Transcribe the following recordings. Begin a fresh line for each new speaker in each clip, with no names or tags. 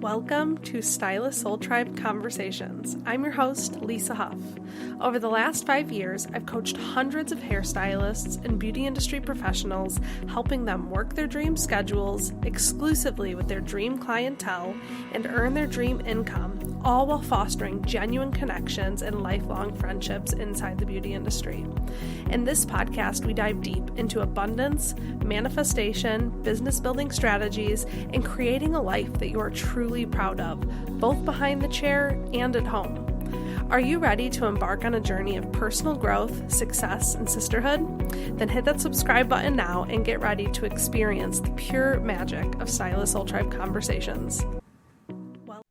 Welcome to Stylist Soul Tribe Conversations. I'm your host, Lisa Huff. Over the last 5 years, I've coached hundreds of hairstylists and beauty industry professionals, helping them work their dream schedules exclusively with their dream clientele and earn their dream income, all while fostering genuine connections and lifelong friendships inside the beauty industry. In this podcast, we dive deep into abundance, manifestation, business building strategies, and creating a life that you are truly proud of, both behind the chair and at home. Are you ready to embark on a journey of personal growth, success, and sisterhood? Then hit that subscribe button now and get ready to experience the pure magic of Stylist Soul Tribe Conversations.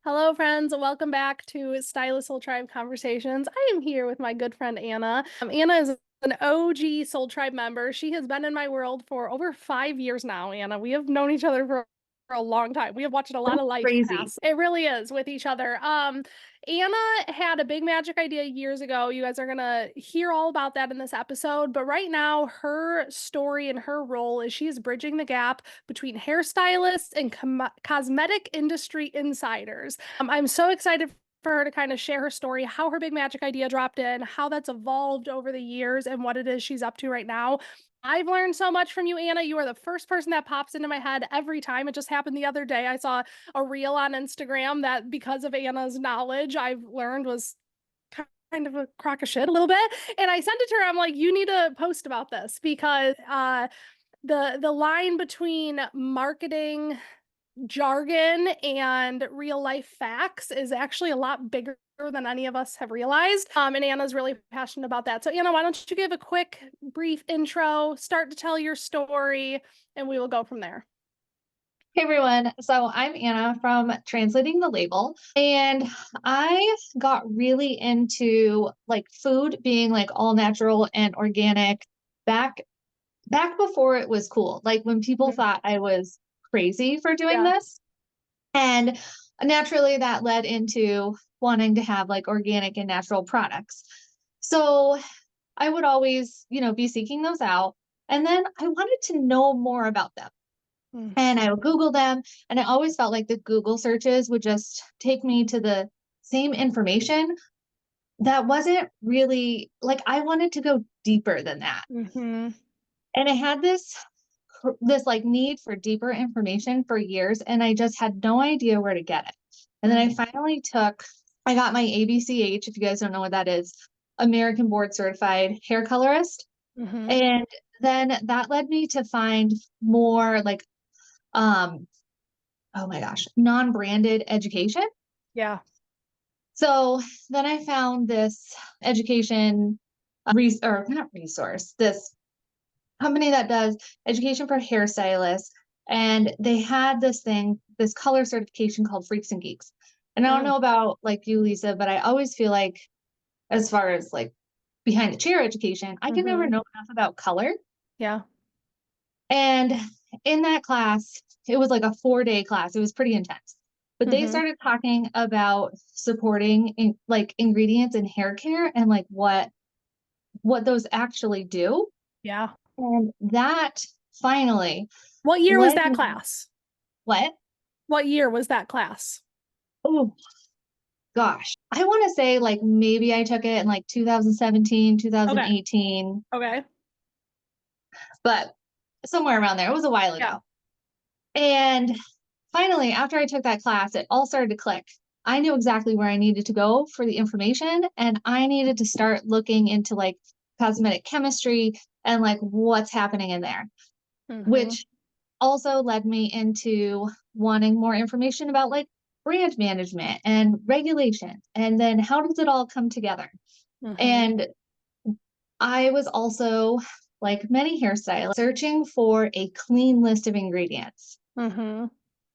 Hello, friends. Welcome back to Stylist Soul Tribe Conversations. I am here with my good friend, Anna. Anna is an OG Soul Tribe member. She has been in my world for over 5 years now, Anna. We have known each other for a long time. We have watched a lot of life pass. It really is with each other. Anna had a big magic idea years ago. You guys are going to hear all about that in this episode. But right now, her story and her role is she is bridging the gap between hairstylists and cosmetic industry insiders. I'm so excited for her to kind of share her story, how her big magic idea dropped in, how that's evolved over the years, and what it is she's up to right now. I've learned so much from you, Anna. You are the first person that pops into my head every time. It just happened the other day. I saw a reel on Instagram that, because of Anna's knowledge, I've learned was kind of a crock of shit a little bit. And I sent it to her. I'm like, you need to post about this, because the line between marketing jargon and real life facts is actually a lot bigger than any of us have realized. And Anna's really passionate about that. So Anna, why don't you give a quick, brief intro, start to tell your story, and we will go from there.
Hey everyone. So I'm Anna from Translating the Label, and I got really into like food being like all natural and organic back before it was cool. Like when people thought I was crazy for doing this. And naturally that led into wanting to have like organic and natural products. So I would always, be seeking those out. And then I wanted to know more about them. And I would Google them. And I always felt like the Google searches would just take me to the same information that wasn't really like, I wanted to go deeper than that. And I had this like need for deeper information for years, and I just had no idea where to get it. And then I got my ABCH, if you guys don't know what that is, American Board Certified Hair Colorist. And then that led me to find more like, oh my gosh, non-branded education.
Yeah.
So then I found this education this company that does education for hairstylists. And they had this color certification called Freaks and Geeks. And I don't know about like you, Lisa, but I always feel like as far as like behind the chair education, I can never know enough about color.
Yeah.
And in that class, it was like a 4-day class. It was pretty intense. But they started talking about supporting like ingredients in hair care and like what those actually do.
Yeah.
And that finally.
What year was that class?
What
year was that class?
Oh, gosh. I want to say like maybe I took it in like 2017, 2018.
Okay.
But somewhere around there. It was a while ago. And finally, after I took that class, it all started to click. I knew exactly where I needed to go for the information, and I needed to start looking into like cosmetic chemistry and like what's happening in there, which also led me into wanting more information about like brand management and regulation. And then how does it all come together? And I was also, like many hairstylists, searching for a clean list of ingredients,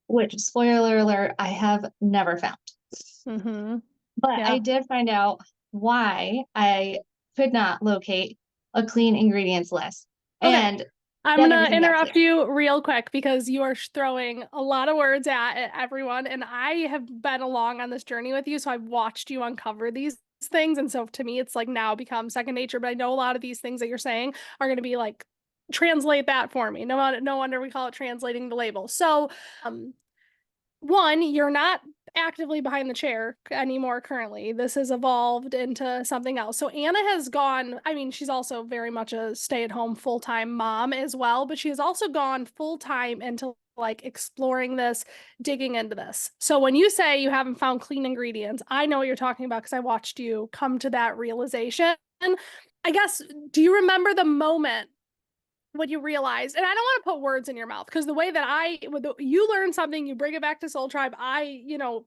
which, spoiler alert, I have never found. But I did find out why I could not locate a clean ingredients list. And
I'm going to interrupt you real quick, because you are throwing a lot of words at everyone. And I have been along on this journey with you. So I've watched you uncover these things. And so to me, it's like now become second nature. But I know a lot of these things that you're saying are going to be like, translate that for me. No wonder we call it translating the label. So one, you're not actively behind the chair anymore currently. This has evolved into something else. So Anna has gone, I mean, she's also very much a stay-at-home full-time mom as well, but she has also gone full-time into like exploring this, digging into this. So when you say you haven't found clean ingredients, I know what you're talking about because I watched you come to that realization. I guess, do you remember the moment when you realize, and I don't want to put words in your mouth because the way that you learn something, you bring it back to Soul Tribe, I,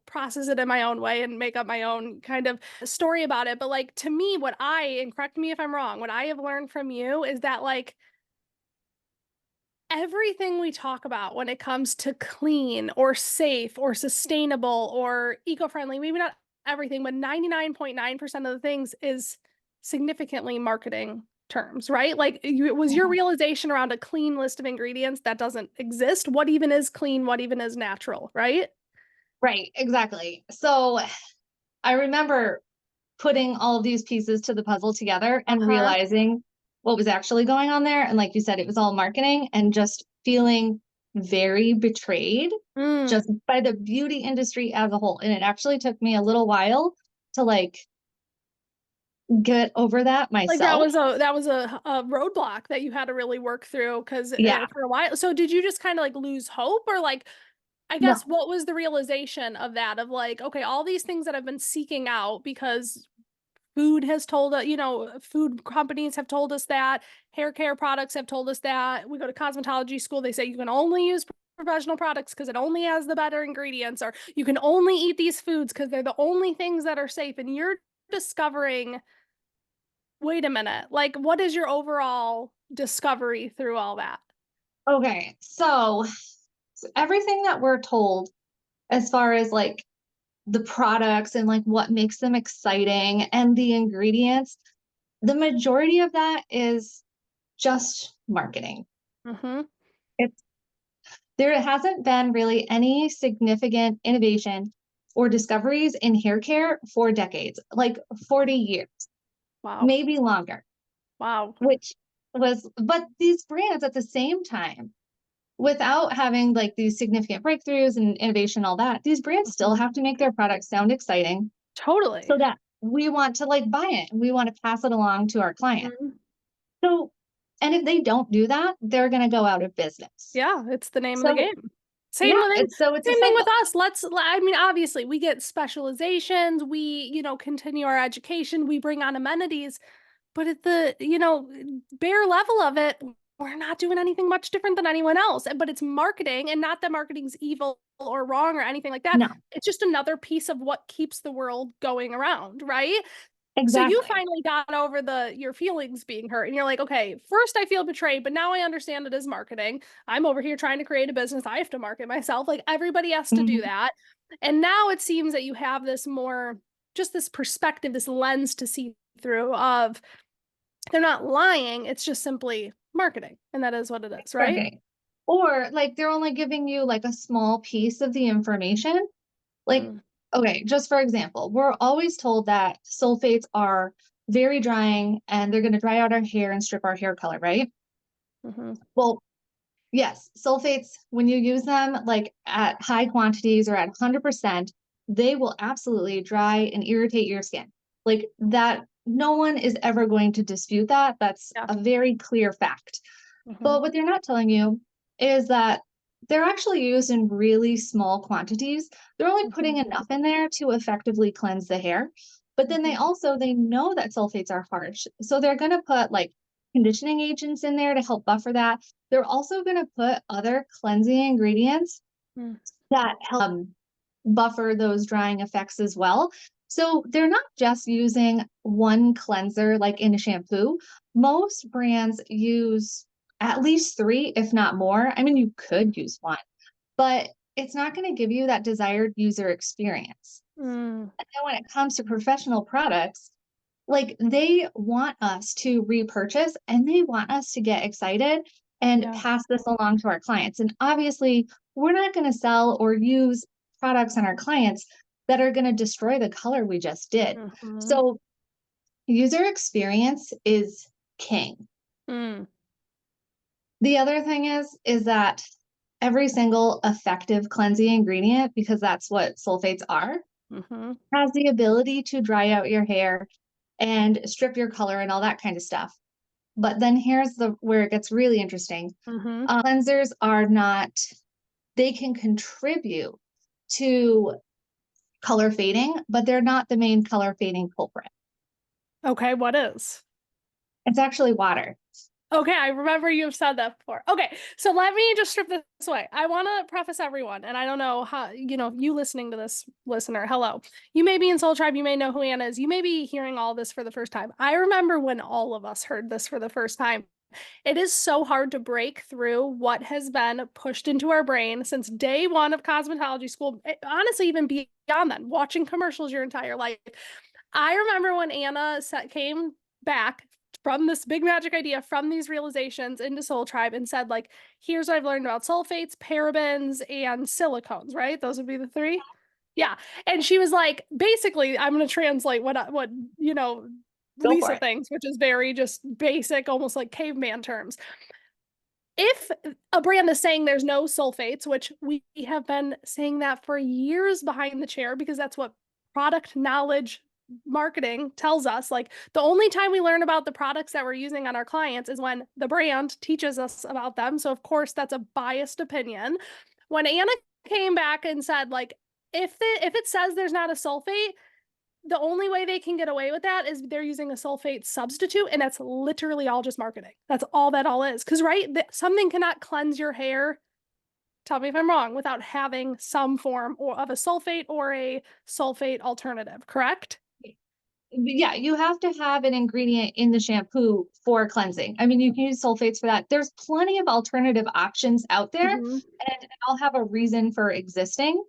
process it in my own way and make up my own kind of story about it. But like to me, and correct me if I'm wrong, what I have learned from you is that like everything we talk about when it comes to clean or safe or sustainable or eco-friendly, maybe not everything, but 99.9% of the things is significantly marketing terms, right? Like it was your
Mhm.
realization around a clean list of ingredients that doesn't exist. What even is clean? What even is natural, right?
Right, exactly. So I remember putting all of these pieces to the puzzle together and
Uh-huh.
realizing what was actually going on there. And like you said, it was all marketing and just feeling very betrayed
Mm.
just by the beauty industry as a whole. And it actually took me a little while to like get over that
Like that
myself.
was a roadblock that you had to really work through because
Yeah.
for a while. So did you just kind of like lose hope or like I
No.
guess what was the realization of that of like, okay, all these things that I've been seeking out because food has told us, food companies have told us that, hair care products have told us that. We go to cosmetology school, they say you can only use professional products because it only has the better ingredients, or you can only eat these foods because they're the only things that are safe. And you're discovering, wait a minute, like what is your overall discovery through all that?
Okay. So everything that we're told as far as like the products and like what makes them exciting and the ingredients, the majority of that is just marketing.
Mm-hmm.
It's there hasn't been really any significant innovation or discoveries in hair care for decades, like 40 years,
Wow.
maybe longer,
Wow.
which but these brands at the same time, without having like these significant breakthroughs and innovation, all that, these brands still
Mhm.
have to make their products sound exciting
Totally.
so that we want to like buy it and we want to pass it along to our client.
Mhm.
So, and if they don't do that, they're going to go out of business.
Yeah, it's the name of the
So,
game.
yeah, it's a
Same thing with
cycle.
us. I mean, obviously, we get specializations, we, continue our education, we bring on amenities, but at the, bare level of it, we're not doing anything much different than anyone else. But it's marketing, and not that marketing's evil or wrong or anything like that.
No,
It's just another piece of what keeps the world going around, right? So you
exactly.
finally got over your feelings being hurt and you're like, okay, first I feel betrayed, but now I understand it is marketing. I'm over here trying to create a business. I have to market myself. Like everybody has to do
Mhm.
that. And now it seems that you have this just this perspective, this lens to see through of they're not lying. It's just simply marketing. And that is what it is, right?
Marketing. Or like they're only giving you like a small piece of the information. Like,
Mm,
okay, just for example, we're always told that sulfates are very drying and they're going to dry out our hair and strip our hair color, right?
mm-hmm,
Well, yes, sulfates, when you use them like at high quantities or at 100%, they will absolutely dry and irritate your skin. Like that, no one is ever going to dispute that. That's
yeah.
a very clear fact.
Mm-hmm,
But what they're not telling you is that they're actually used in really small quantities. They're only
mm-hmm,
putting enough in there to effectively cleanse the hair. But then
mm-hmm,
they know that sulfates are harsh. So they're going to put like conditioning agents in there to help buffer that. They're also going to put other cleansing ingredients
mm,
that help buffer those drying effects as well. So they're not just using one cleanser like in a shampoo. Most brands use at least three, if not more. I mean, you could use one, but it's not going to give you that desired user experience.
mm,
And then when it comes to professional products, like they want us to repurchase and they want us to get excited and
yeah.
pass this along to our clients. And obviously, we're not going to sell or use products on our clients that are going to destroy the color we just did.
Mm-hmm,
So, user experience is king.
mm,
The other thing is that every single effective cleansing ingredient, because that's what sulfates are, has the ability to dry out your hair and strip your color and all that kind of stuff. But then here's where it gets really interesting. Cleansers are not, they can contribute to color fading, but they're not the main color fading culprit.
Okay, what is?
It's actually water.
Okay, I remember you've said that before. Okay, so let me just strip this away. I want to preface everyone, and I don't know how, you listening to this, listener, hello. You may be in Soul Tribe, you may know who Anna is, you may be hearing all this for the first time. I remember when all of us heard this for the first time. It is so hard to break through what has been pushed into our brain since day one of cosmetology school, honestly, even beyond then, watching commercials your entire life. I remember when Anna came back from this big magic idea, from these realizations into Soul Tribe, and said, like, here's what I've learned about sulfates, parabens, and silicones, right? Those would be the three. Yeah. And she was like, basically, I'm going to translate what Lisa thinks, which is very just basic, almost like caveman terms. If a brand is saying there's no sulfates, which we have been saying that for years behind the chair, because that's what product knowledge marketing tells us, like the only time we learn about the products that we're using on our clients is when the brand teaches us about them. So of course that's a biased opinion. When Anna came back and said, like, if it says there's not a sulfate, the only way they can get away with that is they're using a sulfate substitute, and that's literally all just marketing. That's all that all is. Because, right, something cannot cleanse your hair, tell me if I'm wrong, without having some form of a sulfate or a sulfate alternative, correct?
Yeah, you have to have an ingredient in the shampoo for cleansing. I mean, you can use sulfates for that. There's plenty of alternative options out there, and I'll have a reason for existing.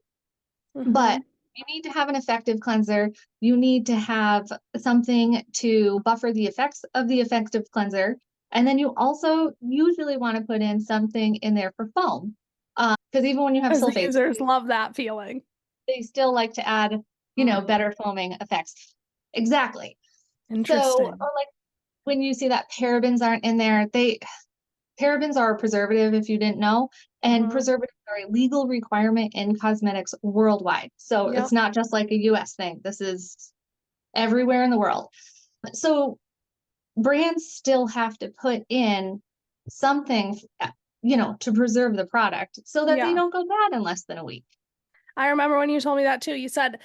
But you need to have an effective cleanser. You need to have something to buffer the effects of the effective cleanser. And then you also usually want to put in something in there for foam. Because even when you have sulfates,
the users love that feeling.
They still like to add, better foaming effects. Exactly.
Interesting.
So, or like when you see that parabens aren't in there, parabens are a preservative, if you didn't know, and preservatives are a legal requirement in cosmetics worldwide. So it's not just like a US thing. This is everywhere in the world. So brands still have to put in something, to preserve the product so that they don't go bad in less than a week.
I remember when you told me that too. You said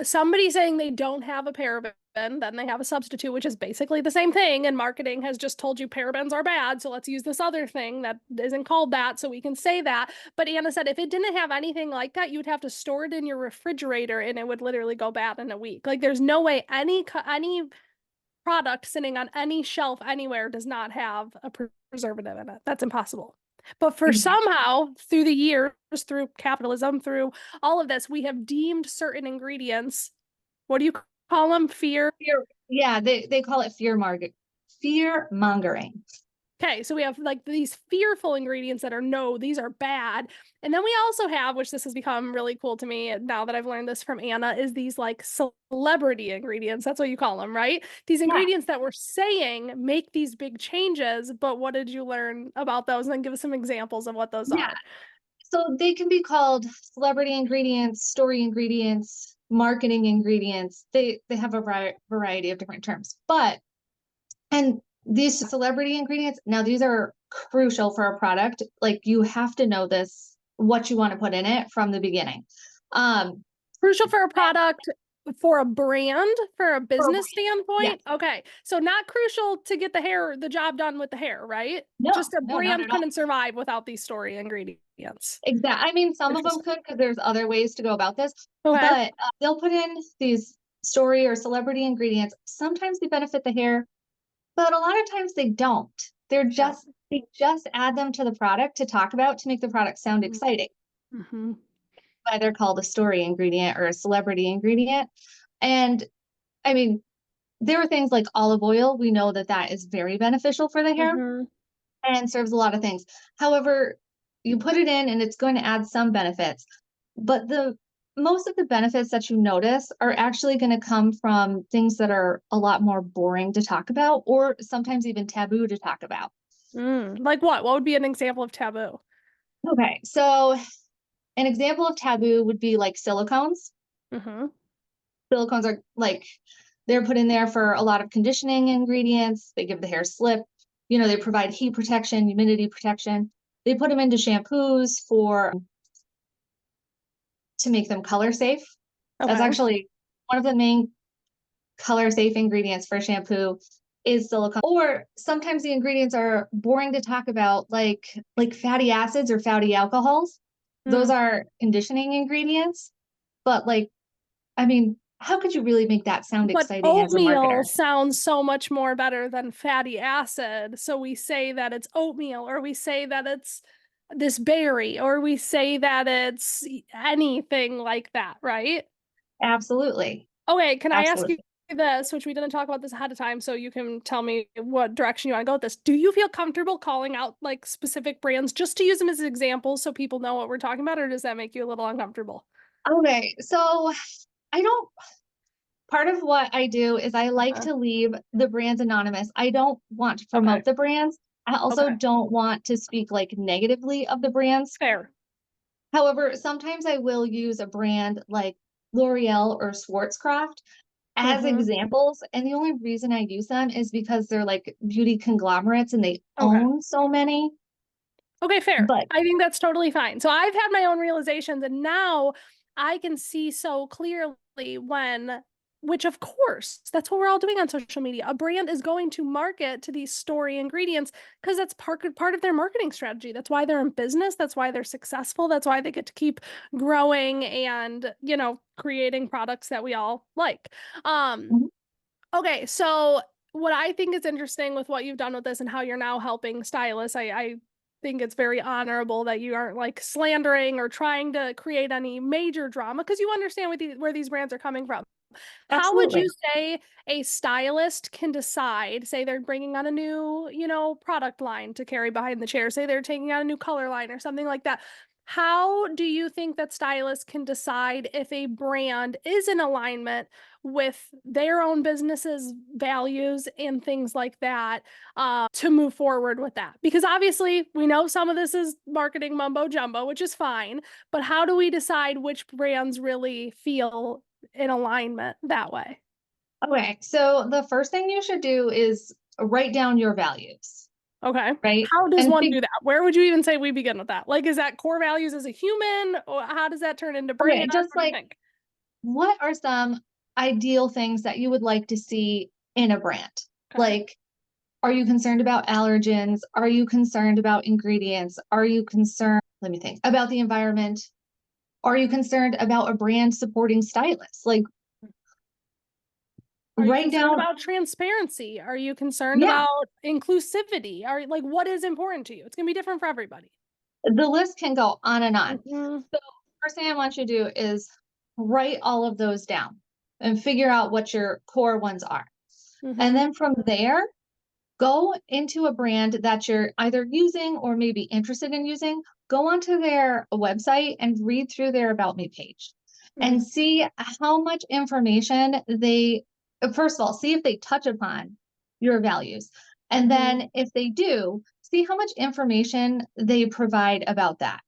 somebody saying they don't have a paraben, then they have a substitute, which is basically the same thing. And marketing has just told you parabens are bad. So let's use this other thing that isn't called that so we can say that. But Anna said if it didn't have anything like that, you'd have to store it in your refrigerator and it would literally go bad in a week. Like there's no way any product sitting on any shelf anywhere does not have a preservative in it. That's impossible. But for somehow, through the years, through capitalism, through all of this, we have deemed certain ingredients, what do you call them? Fear?
Yeah, they call it fear mongering.
Okay, so we have like these fearful ingredients that are no, these are bad. And then we also have, which this has become really cool to me now that I've learned this from Anna, is these like celebrity ingredients. That's what you call them, right? These ingredients that we're saying make these big changes, but what did you learn about those? And then give us some examples of what those are.
So they can be called celebrity ingredients, story ingredients, marketing ingredients. They have a variety of different terms. And these celebrity ingredients, now these are crucial for a product. Like you have to know this, what you want to put in it from the beginning.
Crucial for a product, for a brand, for a business standpoint? Yeah. Okay. So not crucial to get the job done with the hair, right?
No,
just a brand couldn't survive without these story ingredients.
Exactly. I mean, some of them could because there's other ways to go about this. Okay. But they'll put in these story or celebrity ingredients. Sometimes they benefit the hair, but a lot of times they don't. They just add them to the product to talk about to make the product sound exciting. Either called a story ingredient or a celebrity ingredient. And I mean, there are things like olive oil. We know that is very beneficial for the hair and serves a lot of things. However, you put it in and it's going to add some benefits, but most of the benefits that you notice are actually going to come from things that are a lot more boring to talk about, or sometimes even taboo to talk about.
Like what? What would be an example of taboo?
Okay, so an example of taboo would be like silicones.
Mm-hmm.
Silicones are like, they're put in there for a lot of conditioning ingredients. They give the hair slip. They provide heat protection, humidity protection. They put them into shampoos to make them color safe. That's
Okay.
actually one of the main color safe ingredients for shampoo is silicone. Or sometimes the ingredients are boring to talk about, like fatty acids or fatty alcohols. Those
Mm.
are conditioning ingredients. But I mean, how could you really make that sound
But
exciting as a
oatmeal
marketer?
sounds so much more better than fatty acid. So we say that it's oatmeal, or we say that it's this berry, or we say that it's anything like that, right?
Absolutely.
Okay, can I ask you
Absolutely.
this, which we didn't talk about this ahead of time, so you can tell me what direction you want to go with this. Do you feel comfortable calling out like specific brands just to use them as examples so people know what we're talking about, or does that make you a little uncomfortable?
Okay. So I don't, part of what I do is I like
Uh,
to leave the brands anonymous. I don't want to
okay,
promote the brands. I also
okay,
don't want to speak like negatively of the brands.
fair.
However, sometimes I will use a brand like L'Oreal or Schwarzkopf as
Mm-hmm.
examples. And the only reason I use them is because they're like beauty conglomerates and they
Okay.
own so many.
Okay, fair.
But
I think that's totally fine. So I've had my own realizations, and now I can see so clearly which of course, that's what we're all doing on social media. A brand is going to market to these story ingredients because that's part of their marketing strategy. That's why they're in business. That's why they're successful. That's why they get to keep growing and, creating products that we all like. Um,
mhm,
Okay, so what I think is interesting with what you've done with this and how you're now helping stylists, I think it's very honorable that you aren't like slandering or trying to create any major drama because you understand where these brands are coming from. How would you
absolutely.
say a stylist can decide, say they're bringing on a new, product line to carry behind the chair, say they're taking out a new color line or something like that. How do you think that stylists can decide if a brand is in alignment with their own business's values and things like that, to move forward with that? Because obviously, we know some of this is marketing mumbo jumbo, which is fine, but how do we decide which brands really feel in alignment that way?
Okay. So the first thing you should do is write down your values,
Okay.
right?
How does
And
one
think,
do that? Where would you even say we begin with that? Like, is that core values as a human, or how does that turn into brand?
okay, just
What do you
like
think?
what are some ideal things that you would like to see in a brand?
Okay.
Like, are you concerned about allergens? Are you concerned about ingredients? Are you concerned, let me think, about the environment? Are you concerned about a brand supporting stylists? Like,
Are you
write
concerned
down,
about transparency? Are you concerned
yeah,
about inclusivity? Are like what is important to you? It's gonna be different for everybody.
the list can go on and on.
Hmm.
So, first thing I want you to do is write all of those down and figure out what your core ones are. And
Hmm.
then from there, go into a brand that you're either using or maybe interested in using. Go onto their website and read through their About Me page and
Hmm.
see how much information they, first of all, see if they touch upon your values. And
Hmm.
then if they do, see how much information they provide about that.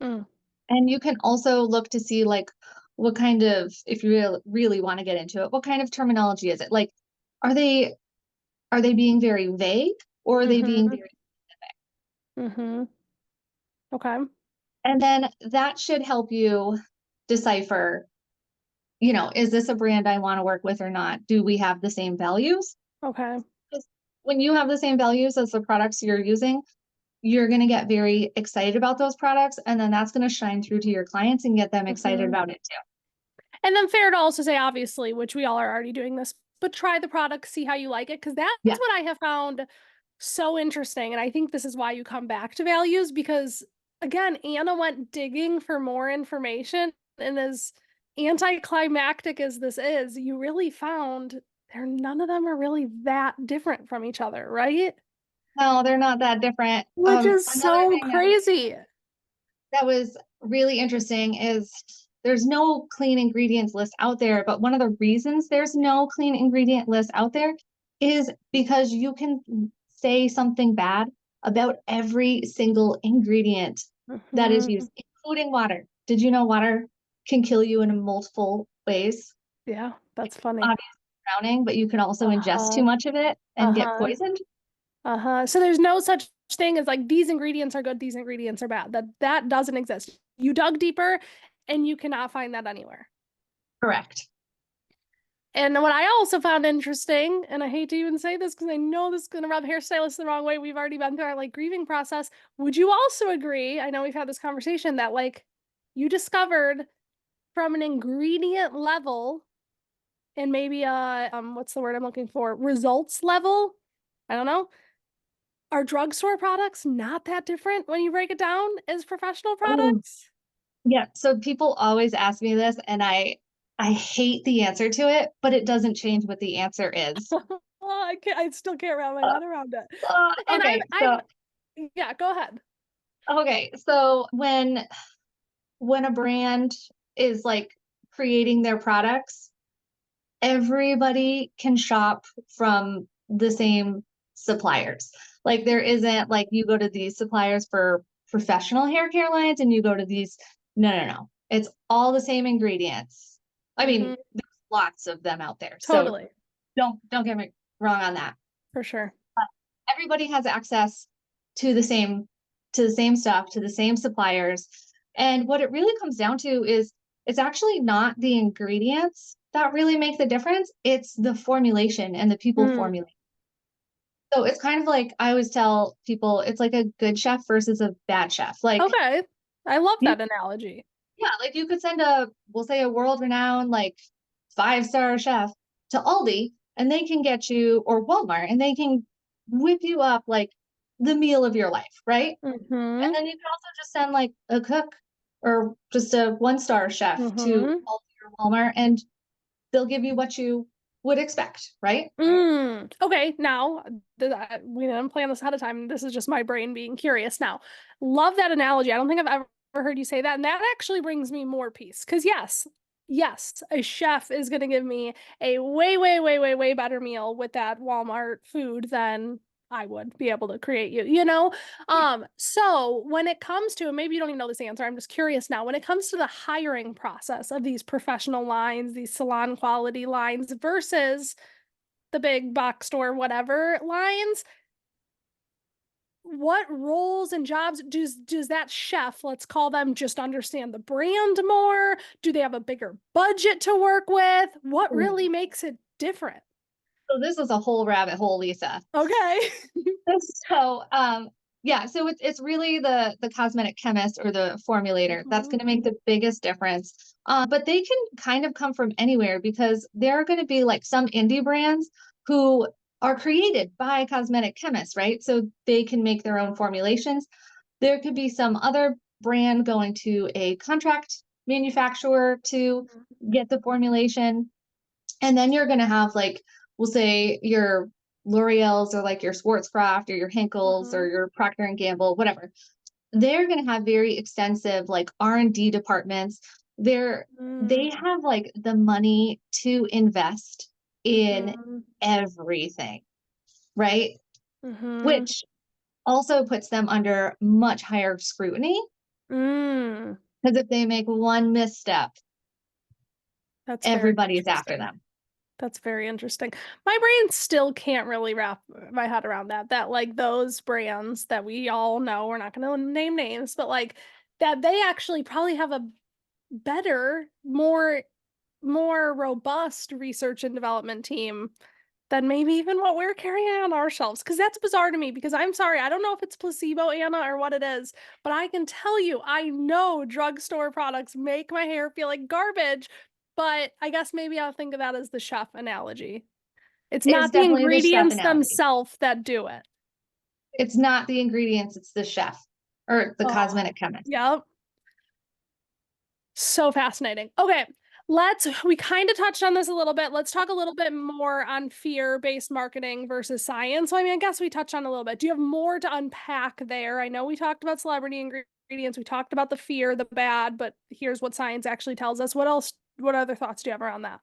Mm.
And you can also look to see like what kind of, if you really want to get into it, what kind of terminology is it? Like, are they are they being very vague or are they being
Hmm.
very,
Hmm. Okay.
and then that should help you decipher, is this a brand I want to work with or not? Do we have the same values?
Okay.
'Cause when you have the same values as the products you're using, you're going to get very excited about those products. And then that's going to shine through to your clients and get them excited
Hmm.
about it too.
And then fair to also say, obviously, which we all are already doing this, but try the product, see how you like it, because that's
Yeah.
what I have found so interesting. And I think this is why you come back to values, because again, Anna went digging for more information. And as anticlimactic as this is, you really found none of them are really that different from each other, right?
No, they're not that different.
Which is
Another
so
thing
crazy.
that was really interesting is there's no clean ingredients list out there, but one of the reasons there's no clean ingredient list out there is because you can say something bad about every single ingredient that is
Mm-hmm.
used, including water. Did you know water can kill you in multiple ways?
Yeah, that's funny.
Obviously drowning, but you can also ingest too
Uh-huh.
much of it and get
Uh-huh.
poisoned.
Uh-huh. So there's no such thing as like these ingredients are good, these ingredients are bad. That doesn't exist. You dug deeper and you cannot find that anywhere.
Correct.
And what I also found interesting, and I hate to even say this because I know this is going to rub hairstylists the wrong way. We've already been through our like grieving process. Would you also agree? I know we've had this conversation that like you discovered from an ingredient level and maybe what's the word I'm looking for? Results level. I don't know. Are drugstore products not that different when you break it down as professional
Oh,
products?
yeah. So people always ask me this, and I hate the answer to it, but it doesn't change what the answer is.
Oh, I still can't wrap my head around it. And
Okay, so
yeah, go ahead.
when a brand is like creating their products, everybody can shop from the same suppliers. Like there isn't like you go to these suppliers for professional hair care lines and you go to these. No, no, no. It's all the same ingredients. I mean,
Mm-hmm.
there's lots of them out there. So
Totally,
don't get me wrong on that.
for sure.
Everybody has access to the same stuff, to the same suppliers. And what it really comes down to is it's actually not the ingredients that really make the difference. It's the formulation and the people
Mm.
formulate. So it's kind of like I always tell people it's like a good chef versus a bad chef. Like
Okay, I love
you,
that analogy.
yeah, like you could send we'll say a world-renowned like five-star chef to Aldi and they can get you, or Walmart, and they can whip you up like the meal of your life, right? And
Mm-hmm.
then you can also just send like a cook or just a one-star chef to
Mm-hmm.
Aldi or Walmart and they'll give you what you would expect, right?
Mm. Okay, now we didn't plan this ahead of time. This is just my brain being curious now. Love that analogy. I don't think I've ever heard you say that. And that actually brings me more peace. Because yes, a chef is going to give me a way, way, way, way, way better meal with that Walmart food than I would be able to create you know? So when it comes to, and maybe you don't even know this answer, I'm just curious now, when it comes to the hiring process of these professional lines, these salon quality lines versus the big box store, whatever lines, what roles and jobs does that chef, let's call them, just understand the brand more? Do they have a bigger budget to work with? What really makes it different?
So this is a whole rabbit hole, Lisa.
Okay.
So yeah, so it's really the cosmetic chemist or the formulator that's
Mm-hmm.
going to make the biggest difference. But they can kind of come from anywhere because there are going to be like some indie brands who are created by cosmetic chemists, right? So they can make their own formulations. There could be some other brand going to a contract manufacturer to get the formulation. And then you're going to have like, we'll say your L'Oreal's or like your Schwarzkopf or your Henkel's
Mm-hmm.
or your Procter and Gamble, whatever. They're going to have very extensive like R&D departments. They
Mm-hmm.
have like the money to invest in
Mm-hmm.
everything, right?
Mm-hmm.
Which also puts them under much higher scrutiny
Mm.
because if they make one misstep,
That's very
everybody's after
interesting.
them.
That's very interesting. My brain still can't really wrap my head around that. That like those brands that we all know, we're not going to name names, but like that they actually probably have a better, more robust research and development team than maybe even what we're carrying on our shelves. Because that's bizarre to me. Because I'm sorry, I don't know if it's placebo, Anna, or what it is, but I can tell you, I know drugstore products make my hair feel like garbage. But I guess maybe I'll think of that as the chef analogy. It's
It's
not the
definitely the chef
ingredients
analogy.
themselves that do it.
It's not the ingredients, it's the chef or the
Oh,
cosmetic chemist.
yep. So fascinating. Okay, we kind of touched on this a little bit. Let's talk a little bit more on fear-based marketing versus science. So, I mean, I guess we touched on a little bit. Do you have more to unpack there? I know we talked about celebrity ingredients, we talked about the fear, the bad, but here's what science actually tells us. What else, what other thoughts do you have around that?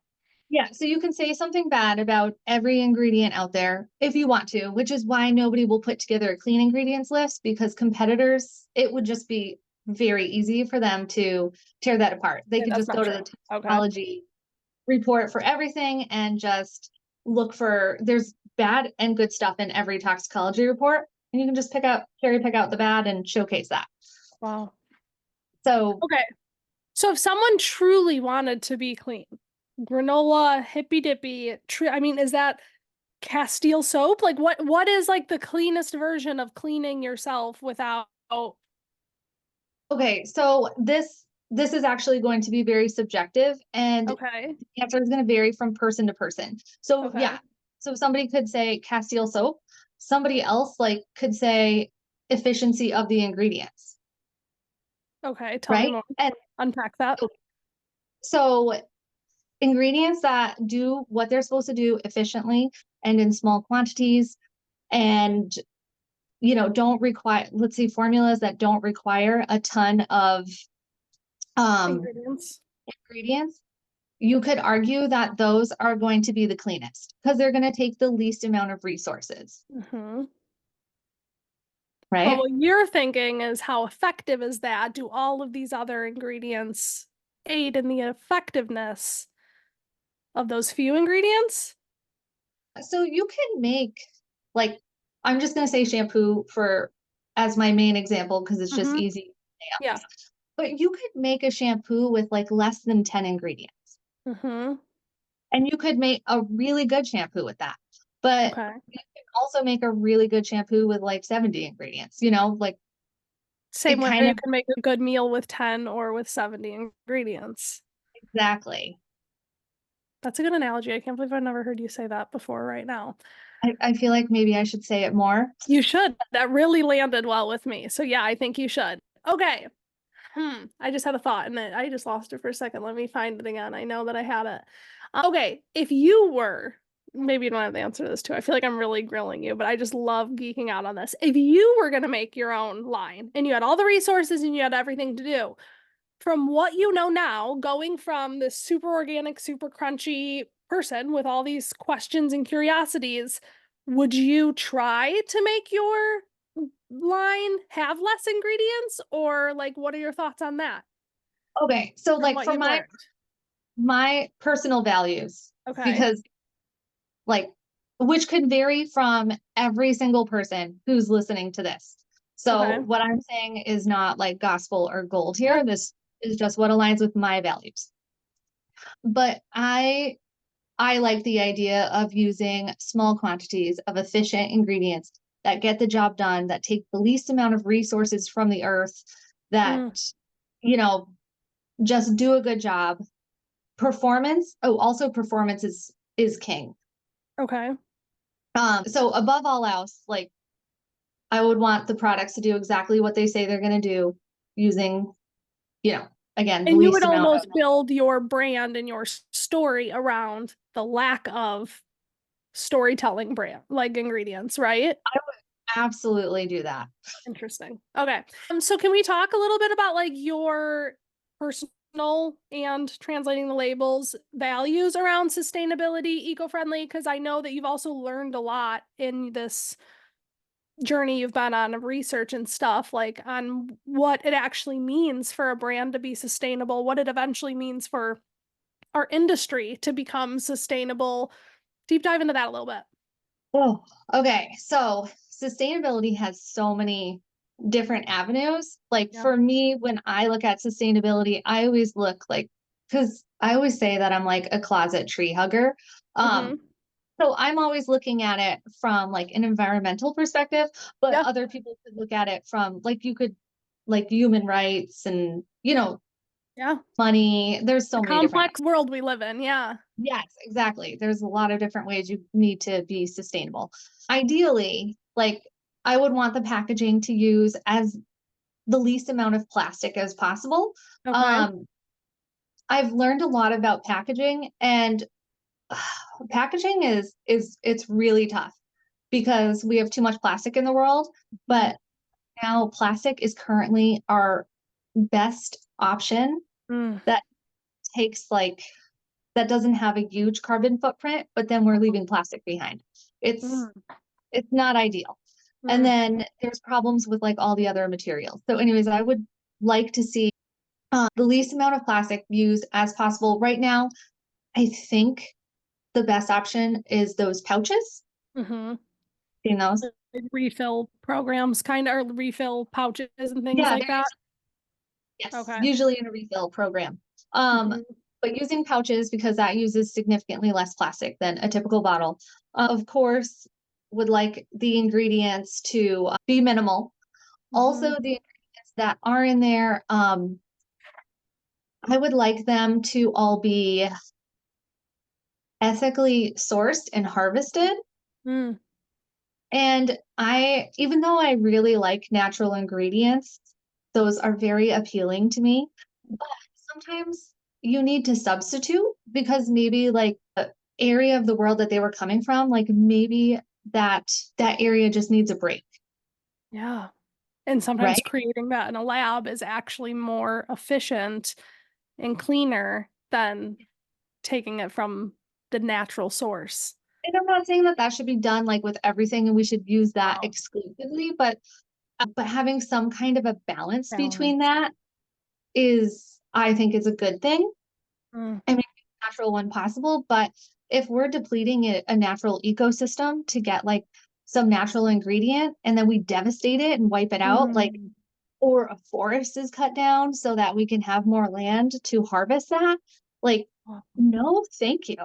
Yeah, so you can say something bad about every ingredient out there if you want to, which is why nobody will put together a clean ingredients list because competitors, it would just be very easy for them to tear that apart. They
Yeah,
could
that's
just
not
go to
true.
the
Okay.
toxicology report for everything and just look for, there's bad and good stuff in every toxicology report. And you can just cherry pick out the bad and showcase that.
Wow.
So,
Okay. So if someone truly wanted to be clean, granola, hippy dippy, I mean, is that Castile soap? Like what is like the cleanest version of cleaning yourself without
okay, so this is actually going to be very subjective, and
Okay.
the answer is going to vary from person to person. So
Okay.
yeah, so somebody could say Castile soap, somebody else like could say efficiency of the ingredients,
Okay. Tell me
right?
more.
And
Unpack that.
so ingredients that do what they're supposed to do efficiently and in small quantities, and don't require, let's say, formulas that don't require a ton of um
Ingredients.
ingredients, you could argue that those are going to be the cleanest because they're going to take the least amount of resources,
Mm-hmm. But
right?
what you're thinking is how effective is that? Do all of these other ingredients aid in the effectiveness of those few ingredients?
So you can make, like, I'm just going to say shampoo for as my main example because it's just
Mm-hmm.
easy.
Yeah.
But you could make a shampoo with like less than 10 ingredients.
Mm-hmm.
And you could make a really good shampoo with that. But
Okay.
you can also make a really good shampoo with like 70 ingredients, like
Same
it
way
kind
you
of
can make a good meal with 10 or with 70 ingredients.
exactly.
That's a good analogy. I can't believe I've never heard you say that before right now.
I feel like maybe I should say it more.
You should. That really landed well with me. So yeah, I think you should. Okay. I just had a thought and then I just lost it for a second. Let me find it again. I know that I had it. Okay, if you were, maybe you don't have the answer to this too. I feel like I'm really grilling you, but I just love geeking out on this. If you were gonna make your own line and you had all the resources and you had everything to do, from what you know now, going from this super organic, super crunchy person with all these questions and curiosities, would you try to make your line have less ingredients, or like what are your thoughts on that
Okay, so
from
like
what
for
you've learned?
my personal values,
Okay.
because like which could vary from every single person who's listening to this. So
Okay.
what I'm saying is not like gospel or gold
Yeah.
here. This is just what aligns with my values. But I like the idea of using small quantities of efficient ingredients that get the job done, that take the least amount of resources from the earth, that,
Mm,
you know, just do a good job. Performance. Oh, also performance is king.
okay.
So above all else, like I would want the products to do exactly what they say they're going to do using, again, the
And you would
least amount of.
almost build your brand and your story around the lack of storytelling brand like ingredients, right?
I would absolutely do that.
Interesting. Okay. So can we talk a little bit about like your personal and translating the labels values around sustainability, eco-friendly? Because I know that you've also learned a lot in this journey you've been on of research and stuff, like on what it actually means for a brand to be sustainable, what it eventually means for our industry to become sustainable. Deep dive into that a little bit.
Oh, okay. So sustainability has so many different avenues. Like
Yeah.
for me, when I look at sustainability, I always look like, because I always say that I'm like a closet tree hugger.
Mm-hmm.
So I'm always looking at it from like an environmental perspective, but
Yeah.
other people could look at it from like you could like human rights and
Yeah.
money. There's
The
so many different.
complex world we live in. Yeah.
Yes, exactly. There's a lot of different ways you need to be sustainable. Ideally, like I would want the packaging to use as the least amount of plastic as possible.
Okay.
Um, I've learned a lot about packaging, and packaging is it's really tough because we have too much plastic in the world,
Mm.
but now plastic is currently our best option
Mm.
that takes like that doesn't have a huge carbon footprint, but then we're leaving plastic behind. It's
Mm.
it's not ideal. And
Mm.
then there's problems with like all the other materials. So anyways, I would like to see the least amount of plastic used as possible. Right now, I think the best option is those pouches.
Mm-hmm.
Seen those?
Like refill programs, kind of, or refill pouches and things
Yeah,
like that.
yes,
Okay.
usually in a refill program. Um,
Mm-hmm.
but using pouches because that uses significantly less plastic than a typical bottle. Of course, would like the ingredients to be minimal. Also,
Mm-hmm.
the ingredients that are in there, I would like them to all be ethically sourced and harvested.
Mm.
And even though I really like natural ingredients, those are very appealing to me. But sometimes you need to substitute because maybe like the area of the world that they were coming from, like maybe that area just needs a break,
Yeah. And sometimes
right?
creating that in a lab is actually more efficient and cleaner than taking it from the natural source.
And I'm not saying that that should be done like with everything and we should use that
Oh,
exclusively, but having some kind of a balance between
balance.
that is, I think, is a good thing.
Mm.
And make the natural one possible. But if we're depleting a natural ecosystem to get like some natural ingredient and then we devastate it and wipe it out, like,
Mm.
or a forest is cut down so that we can have more land to harvest that, like, no, thank you.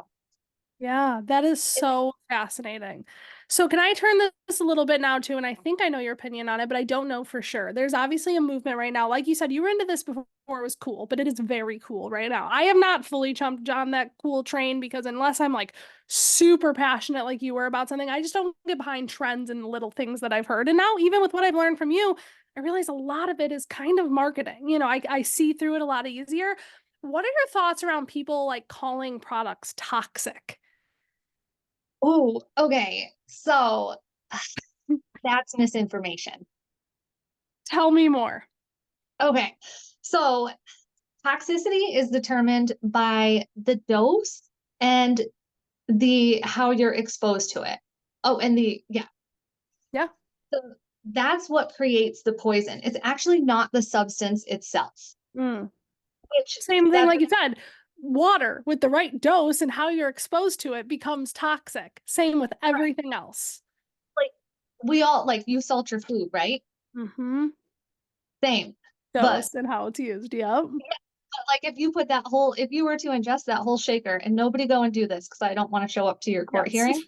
Yeah, that is so fascinating. So can I turn this a little bit now too? And I think I know your opinion on it, but I don't know for sure. There's obviously a movement right now. Like you said, you were into this before it was cool, but it is very cool right now. I have not fully jumped on that cool train because unless I'm like super passionate like you were about something, I just don't get behind trends and little things that I've heard. And now, even with what I've learned from you, I realize a lot of it is kind of marketing. I see through it a lot easier. What are your thoughts around people like calling products toxic?
Oh, okay. So that's misinformation.
Tell me more.
Okay. So toxicity is determined by the dose and the how you're exposed to it. Oh, and the yeah.
Yeah.
So that's what creates the poison. It's actually not the substance itself,
Mm.
which
Same thing,
that's
like you said, water with the right dose and how you're exposed to it becomes toxic. Same with everything else.
like we all like you salt your food, right?
Mm-hmm.
Same. But
Dose and how it's used. Yep.
yeah, but like if you were to ingest that whole shaker, and nobody go and do this because I don't want to show up to your court
Yes.
hearing.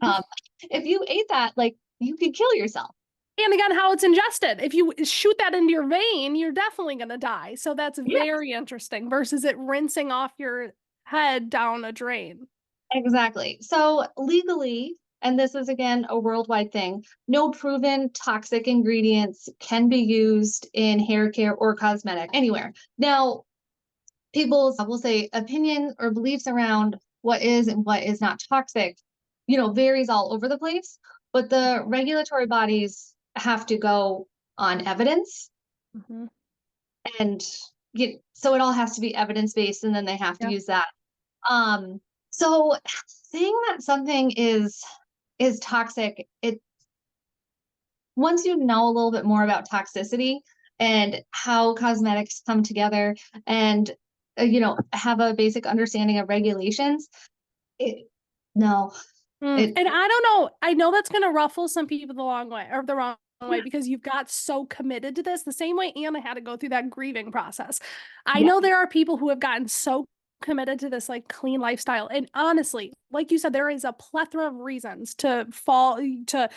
Um, if you ate that, like you could kill yourself.
And again, how it's ingested. If you shoot that into your vein, you're definitely going to die. So that's
Yeah,
very interesting versus it rinsing off your head down a drain.
exactly. So legally, and this is again a worldwide thing, no proven toxic ingredients can be used in hair care or cosmetic anywhere. Now, people's, will say, opinion or beliefs around what is and what is not toxic, varies all over the place. But the regulatory bodies have to go on evidence,
Mm-hmm.
and so it all has to be evidence based, and then they have to
Yeah.
use that. Um, so saying that something is toxic, it once you know a little bit more about toxicity and how cosmetics come together and have a basic understanding of regulations, it no it
And I don't know. I know that's going to ruffle some people the long way or the wrong way
yeah,
because you've got so committed to this, the same way Anna had to go through that grieving process. I
yeah.
know there are people who have gotten so committed to this like clean lifestyle. And honestly, like you said, there is a plethora of reasons to fall to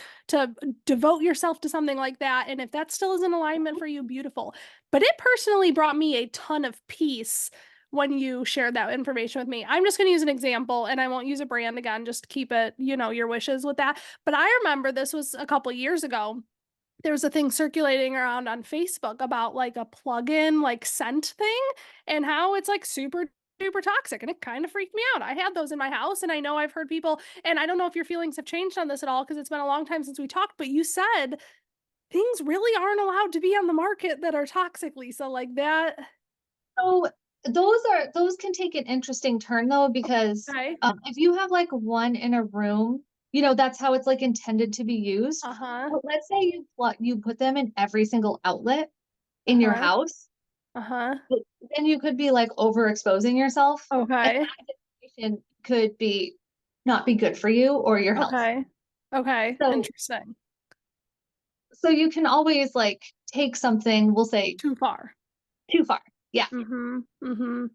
devote yourself to something like that. And if that still is in alignment for you, beautiful. But it personally brought me a ton of peace when you shared that information with me. I'm just going to use an example and I won't use a brand again, just keep it, your wishes with that. But I remember this was a couple years ago. There was a thing circulating around on Facebook about like a plug-in like scent thing and how it's like super super toxic and it kind of freaked me out. I had those in my house and I know I've heard people and I don't know if your feelings have changed on this at all because it's been a long time since we talked, but you said things really aren't allowed to be on the market that are toxic, Lisa, like that.
So those can take an interesting turn though, because
Okay.
if you have like one in a room, that's how it's like intended to be used.
Uh-huh.
But let's say you put them in every single outlet. in your
Uh-huh.
house,
Uh-huh.
then you could be like overexposing yourself. And
Okay.
that situation could be not be good for you or your health.
Okay. Okay.
So
Interesting.
you can always like take something, we'll say
Too far.
too far. Yeah.
Mm-hmm. Mm-hmm.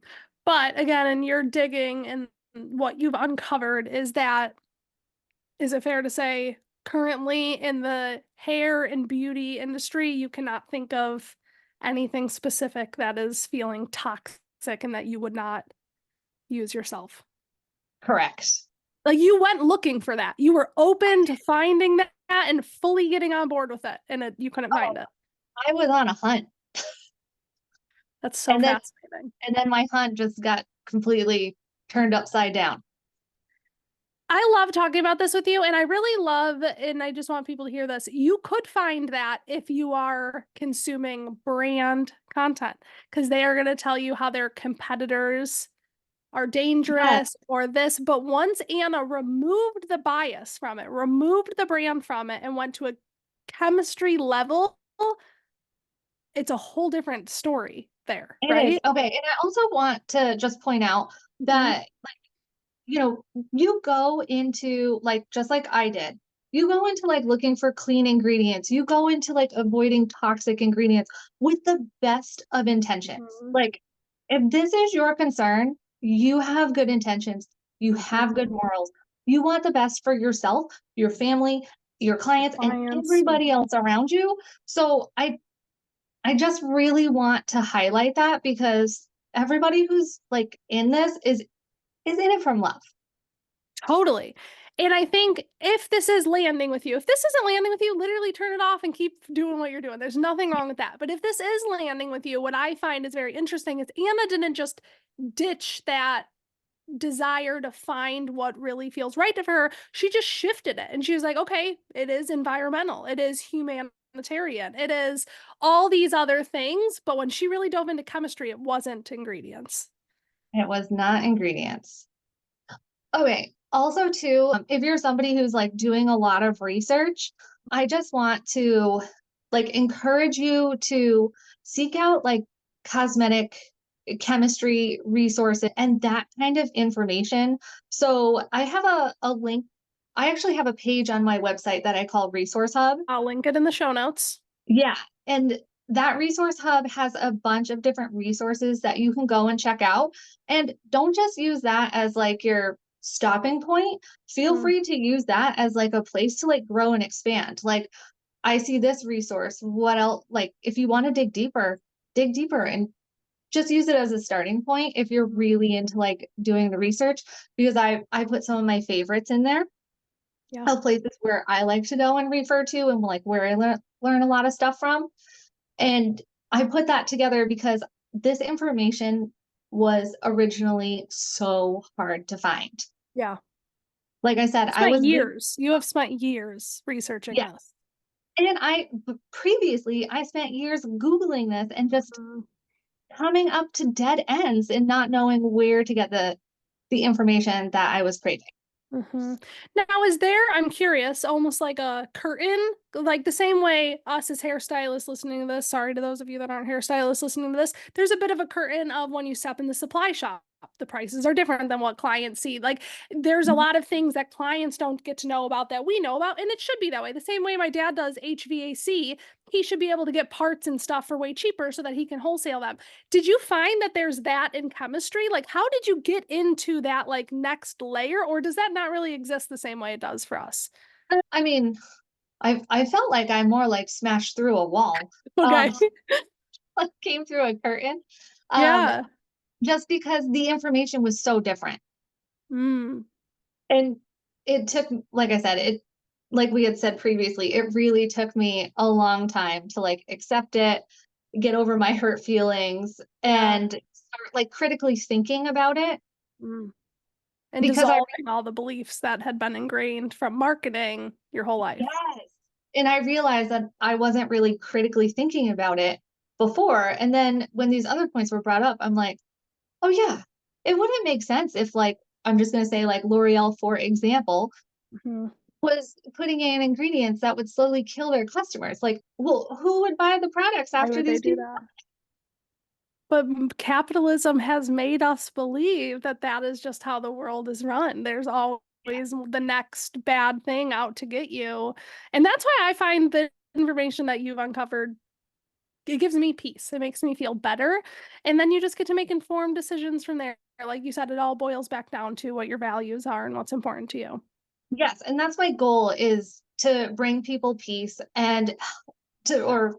But again, in your digging and what you've uncovered is it fair to say currently in the hair and beauty industry, you cannot think of anything specific that is feeling toxic and that you would not use yourself?
Correct.
Like you went looking for that. You were open to finding that and fully getting on board with it, and you couldn't find
Oh,
it.
I was on a hunt.
That's so
And then
fascinating.
my hunt just got completely turned upside down.
I love talking about this with you, and I really love, and I just want people to hear this. You could find that if you are consuming brand content, because they are going to tell you how their competitors are
Yes,
dangerous or this. But once Anna removed the bias from it, removed the brand from it, and went to a chemistry level, it's a whole different story there,
it is.
right?
Okay. And I also want to just point out
Hmm.
that, you know, you go into like, just like I did, you go into like looking for clean ingredients, you go into like avoiding toxic ingredients with the best of intentions.
Hmm.
Like, if this is your concern, you have good intentions, you have good
Hmm.
morals, you want the best for yourself, your family, your clients, and
Clients.
everybody else around you. So I just really want to highlight that because everybody who's like in this is in it from love.
Totally. And I think if this is landing with you, if this isn't landing with you, literally turn it off and keep doing what you're doing. There's nothing wrong with that. But if this is landing with you, what I find is very interesting is Anna didn't just ditch that desire to find what really feels right to her. She just shifted it. And she was like, okay, it is environmental, it is humanitarian, it is all these other things. But when she really dove into chemistry, it wasn't ingredients.
It was not ingredients. Okay. Also, too, if you're somebody who's like doing a lot of research, I just want to like encourage you to seek out like cosmetic chemistry resources and that kind of information. So I have a link. I actually have a page on my website that I call Resource Hub.
I'll link it in the show notes.
Yeah. And that resource hub has a bunch of different resources that you can go and check out. And don't just use that as like your stopping point. Feel
Mm,
free to use that as like a place to like grow and expand. Like, I see this resource. What else? Like, if you want to dig deeper and just use it as a starting point if you're really into like doing the research, because I put some of my favorites in there
yeah.
of places where I like to go and refer to and like where I learn a lot of stuff from. And I put that together because this information was originally so hard to find.
Yeah.
Like I said,
You
I
spent
was big,
years. You have spent years researching
yeah.
this.
And previously I spent years Googling this and just
Mhm.
coming up to dead ends and not knowing where to get the information that I was craving.
Hmm. Now, is there, I'm curious, almost like a curtain, like the same way us as hairstylists listening to this, sorry to those of you that aren't hairstylists listening to this, there's a bit of a curtain of when you step in the supply shop. The prices are different than what clients see. Like, there's a lot of things that clients don't get to know about that we know about, and it should be that way. The same way my dad does HVAC, he should be able to get parts and stuff for way cheaper so that he can wholesale them. Did you find that there's that in chemistry? Like, how did you get into that like next layer, or does that not really exist the same way it does for us?
I mean, I felt like I more like smashed through a wall.
Okay.
Like came through a curtain. Um,
Yeah.
just because the information was so different.
Mm.
And it took, like I said, like we had said previously, it really took me a long time to like accept it, get over my hurt feelings,
Yeah.
and start like critically thinking about it
Mm. And
because
dissolving all the beliefs that had been ingrained from marketing your whole life.
yes, and I realized that I wasn't really critically thinking about it before. And then when these other points were brought up, I'm like, oh yeah, it wouldn't make sense if like I'm just gonna say like L'Oreal, for example,
Mhm.
was putting in ingredients that would slowly kill their customers. Like, well, who would buy the products
Why
after
would they
these
do
people?
that? But capitalism has made us believe that that is just how the world is run. There's always the next bad thing out to get you. And that's why I find the information that you've uncovered, it gives me peace. It makes me feel better. And then you just get to make informed decisions from there. Like you said, it all boils back down to what your values are and what's important to you.
Yes, and that's my goal, is to bring people peace and to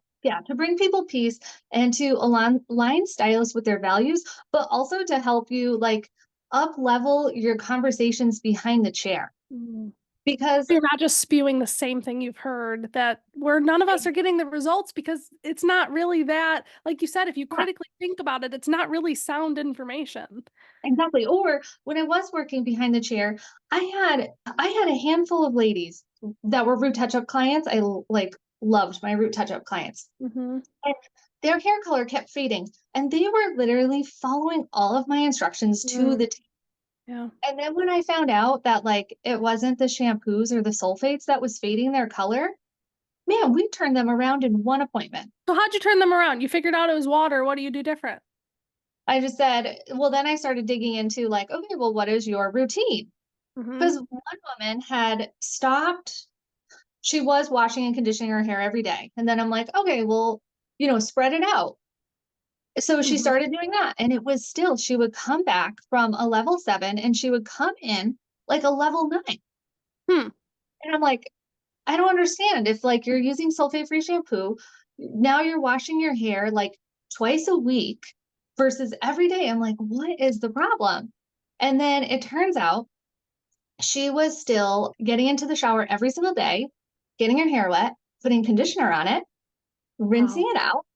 bring people peace and to align stylists with their values, but also to help you like up level your conversations behind the chair.
Mm.
Because
You're not just spewing the same thing you've heard, that where none of us are getting the results because it's not really that, like you said, if you critically think about it, it's not really sound information.
exactly. Or when I was working behind the chair, I had a handful of ladies that were root touch-up clients. I like loved my root touch-up clients.
Mm-hmm.
And their hair color kept fading. And they were literally following all of my instructions to the T.
Yeah.
And then when I found out that like it wasn't the shampoos or the sulfates that was fading their color, man, we turned them around in one appointment.
So how'd you turn them around? You figured out it was water. What do you do different?
I just said, well, then I started digging into like, okay, well, what is your routine?
Mm-hmm.
Because one woman had stopped, she was washing and conditioning her hair every day. And then I'm like, okay, well, spread it out. So she
Mm-hmm.
started doing that. And it was still, she would come back from a level 7 and she would come in like a level 9.
Hmm.
And I'm like, I don't understand. If like you're using sulfate-free shampoo, now you're washing your hair like twice a week versus every day. I'm like, what is the problem? And then it turns out she was still getting into the shower every single day, getting her hair wet, putting conditioner on it, rinsing
Wow.
it out.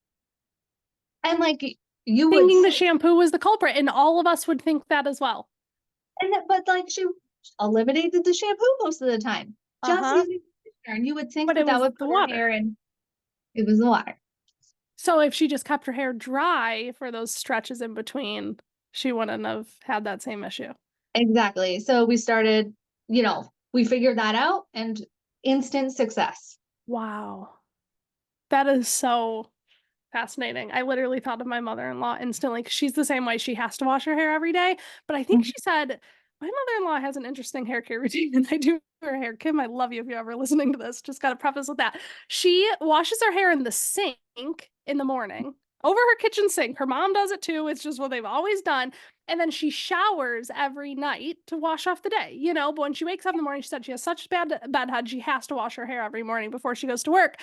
And like you would
Thinking the
think,
shampoo was the culprit, and all of us would think that as well.
but like she eliminated the shampoo most of the time, just
Uh-huh.
using conditioner. And you would think
But
that
it
that
was
would
the
put her
water.
hair in, it was the water.
So if she just kept her hair dry for those stretches in between, she wouldn't have had that same issue.
Exactly. So we figured that out and instant success.
Wow. That is so fascinating. I literally thought of my mother-in-law instantly because she's the same way. She has to wash her hair every day. But I think
Mhm.
she said, my mother-in-law has an interesting hair care routine and I do her hair. Kim, I love you if you're ever listening to this. Just got to preface with that. She washes her hair in the sink in the morning over her kitchen sink. Her mom does it too. It's just what they've always done. And then she showers every night to wash off the day, But when she wakes up in the morning, she said she has such bad bedhead, she has to wash her hair every morning before she goes to work.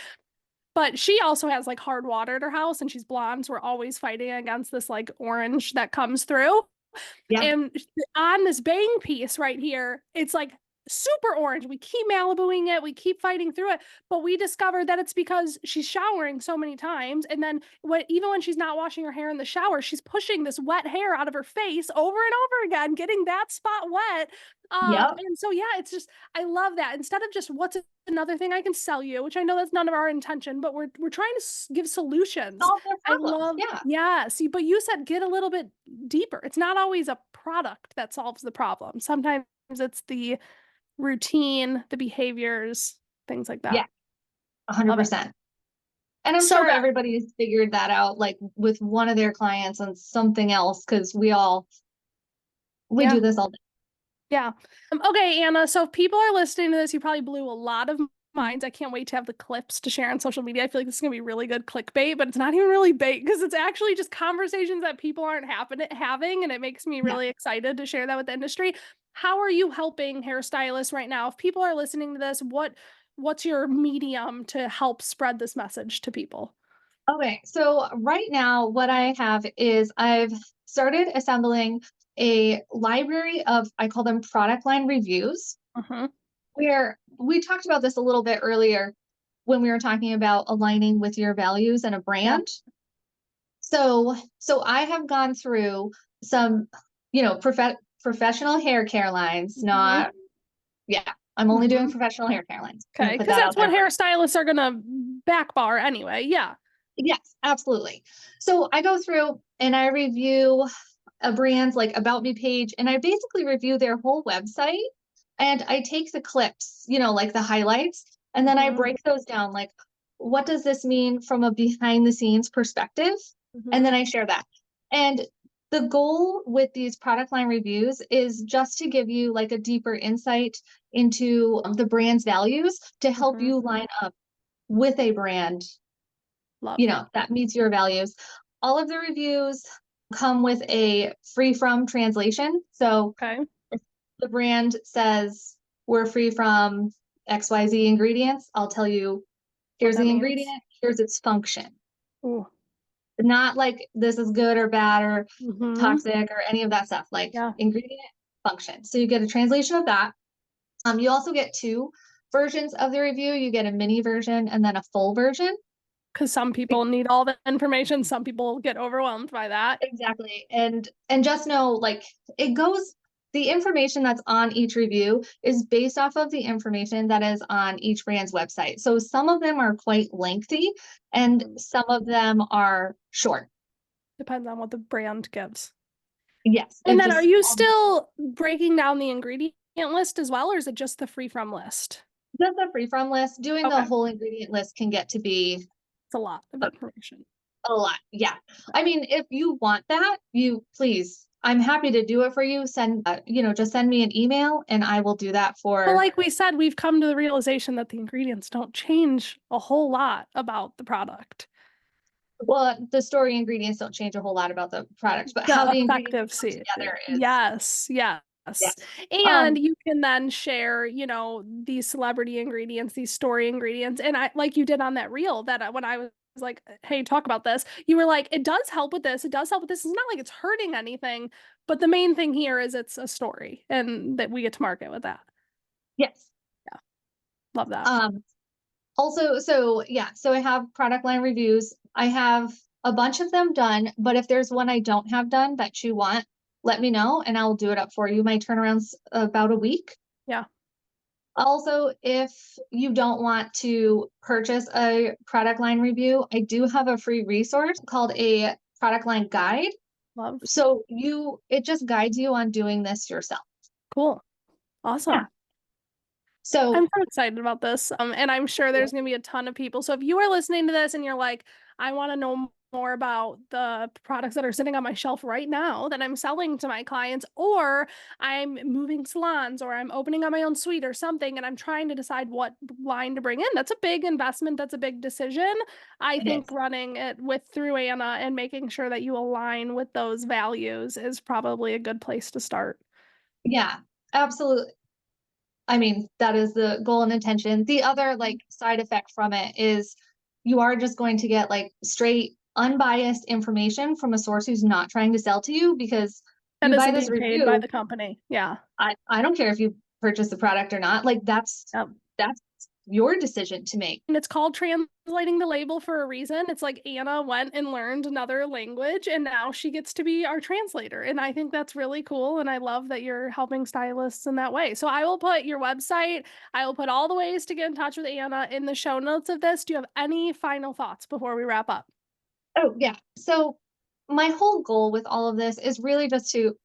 But she also has like hard water at her house and she's blonde. So we're always fighting against this like orange that comes through.
Yeah.
And on this bang piece right here, it's like super orange. We keep Malibuing it, we keep fighting through it, but we discovered that it's because she's showering so many times. And then even when she's not washing her hair in the shower, she's pushing this wet hair out of her face over and over again, getting that spot wet.
Yep.
And so, yeah, it's just, I love that. Instead of just what's another thing I can sell you, which I know that's none of our intention, but we're trying to give solutions.
Solve their
I
problems.
love,
Yeah.
yeah. See, but you said get a little bit deeper. It's not always a product that solves the problem. Sometimes it's the routine, the behaviors, things like
Yeah.
that. Love it.
100%. And I'm
So
sure
good.
everybody's figured that out, like with one of their clients and something else, because we
Yeah.
do this all day.
Yeah. Okay, Anna. So if people are listening to this, you probably blew a lot of minds. I can't wait to have the clips to share on social media. I feel like this is gonna be really good clickbait, but it's not even really bait because it's actually just conversations that people aren't having, and it makes me
Yeah.
really excited to share that with the industry. How are you helping hairstylists right now? If people are listening to this, what's your medium to help spread this message to people?
Okay. So right now, what I have is I've started assembling a library of, I call them product line reviews,
Uh-huh.
where we talked about this a little bit earlier when we were talking about aligning with your values and a
Yeah.
brand. So I have gone through some, professional hair care lines,
Mm-hmm.
not, yeah, I'm only doing
Mm-hmm.
professional hair care lines. I'm
Okay,
gonna put
because
that out
that's
there
what
first.
hairstylists are gonna back bar anyway. Yeah.
Yes, absolutely. So I go through and I review a brand's like about me page and I basically review their whole website and I take the clips, like the highlights, and then I
Mhm.
break those down. Like, what does this mean from a behind the scenes perspective? And then
Mhm.
I share that. And the goal with these product line reviews is just to give you like a deeper insight into the brand's values to help
Mhm.
you line up with a brand,
Love.
that meets your values. All of the reviews come with a free from translation. So
Okay.
if the brand says we're free from XYZ ingredients, I'll tell you
What
here's
that
the
means.
ingredient, here's its function.
Ooh.
Not like this is good or bad or
Mhm.
toxic or any of that stuff, like
Yeah.
ingredient, function. So you get a translation of that. You also get two versions of the review. You get a mini version and then a full version.
Because some people need all the information. Some people get overwhelmed by that.
Exactly. And just know, like, it goes the information that's on each review is based off of the information that is on each brand's website. So some of them are quite lengthy and
Mhm.
some of them are short.
Depends on what the brand gives.
Yes,
And
it
then are
just
you still breaking down the ingredient list as well, or is it just the free from list?
just a free from list. Doing the
Okay.
whole ingredient list can get to be
It's a lot of
a,
information.
a lot. Yeah. I mean, if you want that, you please, I'm happy to do it for you. Just send me an email and I will do that
But
for.
like we said, we've come to the realization that the ingredients don't change a whole lot about the product.
Well, the story ingredients don't change a whole lot about the product, but how
The
the ingredients
effective
come
seed.
together is,
Yes, yes.
yes.
And
Um,
you can then share, these celebrity ingredients, these story ingredients. And I, like you did on that reel, that when I was like, hey, talk about this, you were like, it does help with this. It does help with this. It's not like it's hurting anything. But the main thing here is it's a story and that we get to market with that.
yes.
Yeah, love that.
Um, Also, so I have product line reviews. I have a bunch of them done, but if there's one I don't have done that you want, let me know and I'll do it up for you. My turnaround's about a week.
Yeah,
Also, if you don't want to purchase a product line review, I do have a free resource called a product line guide.
love.
So it just guides you on doing this yourself.
Cool.
Yeah.
Awesome. I'm
So
so excited about this. And I'm sure there's going to be a ton of people. So if you are listening to this and you're like, I want to know more about the products that are sitting on my shelf right now that I'm selling to my clients, or I'm moving salons, or I'm opening up my own suite or something, and I'm trying to decide what line to bring in, that's a big investment. That's a big decision. I
it
think
is.
running it through Anna and making sure that you align with those values is probably a good place to start.
Yeah, absolutely. I mean, that is the goal and intention. The other like side effect from it is you are just going to get like straight unbiased information from a source who's not trying to sell to you because
That
you buy
isn't
this
being paid by
review.
the company. Yeah.
I don't care if you purchase the product or not. Like
Yep.
that's your decision to make.
And it's called translating the label for a reason. It's like Anna went and learned another language and now she gets to be our translator. And I think that's really cool. And I love that you're helping stylists in that way. So I will put your website, I will put all the ways to get in touch with Anna in the show notes of this. Do you have any final thoughts before we wrap up?
Oh yeah. So my whole goal with all of this is really just to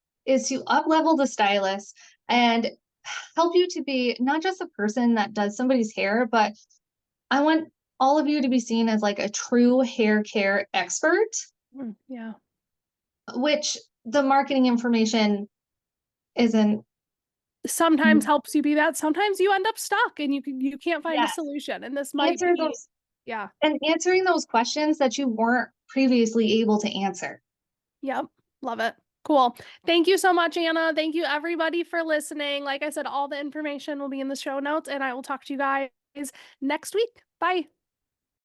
up level the stylist and help you to be not just a person that does somebody's hair, but I want all of you to be seen as like a true hair care expert,
Yeah.
which the marketing information isn't.
Sometimes helps you be that. Sometimes you end up stuck and you can't find a
Yes.
solution. And this might
Answer
be,
those
yeah.
and answering those questions that you weren't previously able to answer.
Yep. Love it. Cool. Thank you so much, Anna. Thank you, everybody, for listening. Like I said, all the information will be in the show notes, and I will talk to you guys next week. Bye.